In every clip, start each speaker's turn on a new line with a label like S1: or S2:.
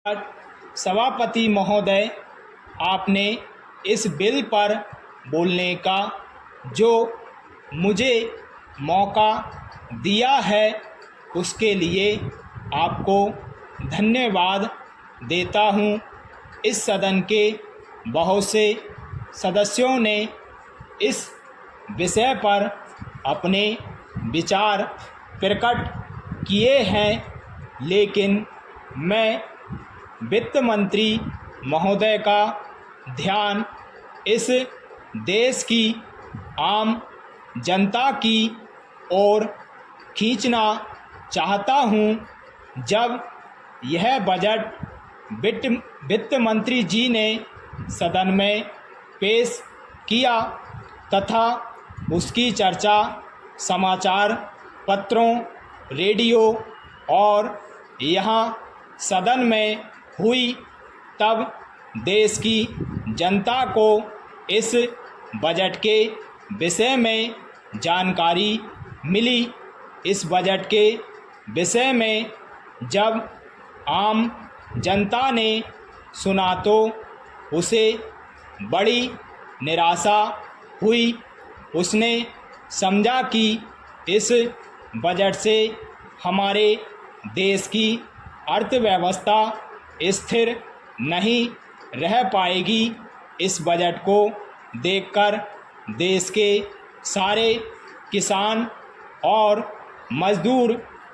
S1: सभापति महोदय, आपने इस बिल पर बोलने का जो मुझे मौका दिया है उसके लिए आपको धन्यवाद देता हूं। इस सदन के बहुत से सदस्यों ने इस विषय पर अपने विचार प्रकट किए हैं, लेकिन मैं वित्त मंत्री महोदय का ध्यान इस देश की आम जनता की ओर खींचना चाहता हूं। जब यह बजट वित्त मंत्री जी ने सदन में पेश किया तथा उसकी चर्चा समाचार पत्रों, रेडियो और यहाँ सदन में हुई, तब देश की जनता को इस बजट के विषय में जानकारी मिली। इस बजट के विषय में जब आम जनता ने सुना तो उसे बड़ी निराशा हुई। उसने समझा कि इस बजट से हमारे देश की अर्थव्यवस्था स्थिर नहीं रह पाएगी। इस बजट को देखकर देश के सारे किसान और मज़दूर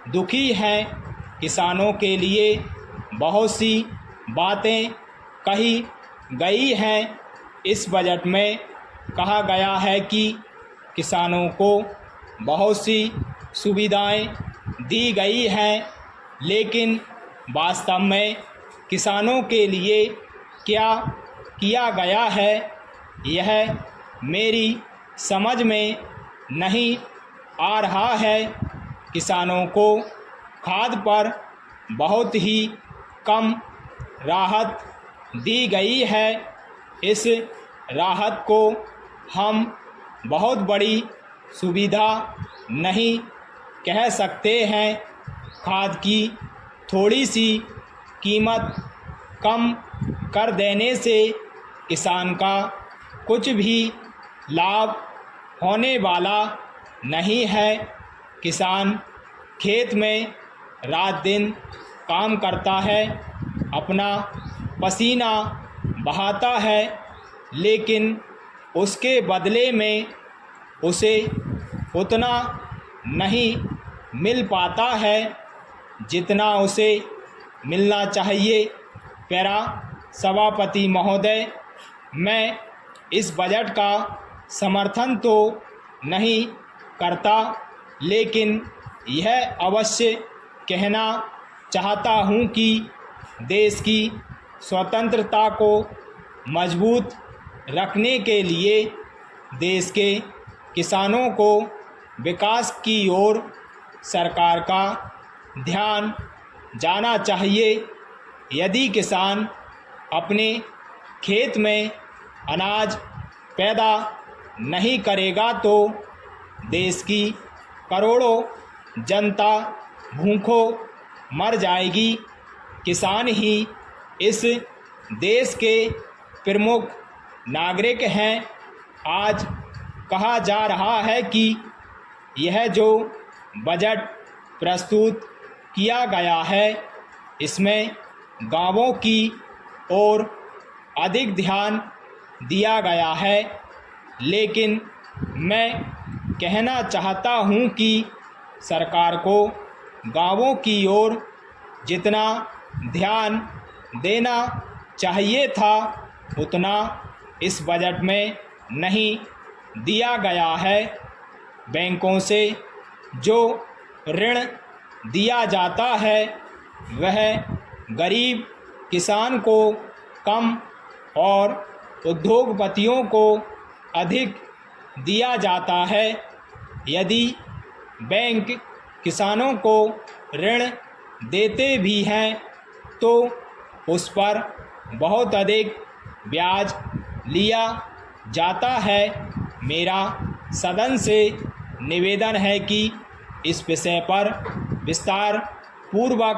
S1: दुखी हैं। किसानों के लिए बहुत सी बातें कही गई हैं। इस बजट में कहा गया है कि किसानों को बहुत सी सुविधाएं दी गई हैं, लेकिन वास्तव में किसानों के लिए क्या किया गया है यह मेरी समझ में नहीं आ रहा है। किसानों को खाद पर बहुत ही कम राहत दी गई है। इस राहत को हम बहुत बड़ी सुविधा नहीं कह सकते हैं। खाद की थोड़ी सी कीमत कम कर देने से किसान का कुछ भी लाभ होने वाला नहीं है। किसान खेत में रात दिन काम करता है, अपना पसीना बहाता है, लेकिन उसके बदले में उसे उतना नहीं मिल पाता है जितना उसे मिलना चाहिए। प्यारा सभापति महोदय, मैं इस बजट का समर्थन तो नहीं करता, लेकिन यह अवश्य कहना चाहता हूँ कि देश की स्वतंत्रता को मजबूत रखने के लिए देश के किसानों को विकास की ओर सरकार का ध्यान जाना चाहिए। यदि किसान अपने खेत में अनाज पैदा नहीं करेगा तो देश की करोड़ों जनता भूखों मर जाएगी। किसान ही इस देश के प्रमुख नागरिक हैं। आज कहा जा रहा है कि यह जो बजट प्रस्तुत किया गया है इसमें गांवों की ओर अधिक ध्यान दिया गया है, लेकिन मैं कहना चाहता हूं कि सरकार को गांवों की ओर जितना ध्यान देना चाहिए था उतना इस बजट में नहीं दिया गया है। बैंकों से जो ऋण दिया जाता है वह गरीब किसान को कम और उद्योगपतियों को अधिक दिया जाता है। यदि बैंक किसानों को ऋण देते भी हैं तो उस पर बहुत अधिक ब्याज लिया जाता है। मेरा सदन से निवेदन है कि इस विषय पर विस्तार पूर्वक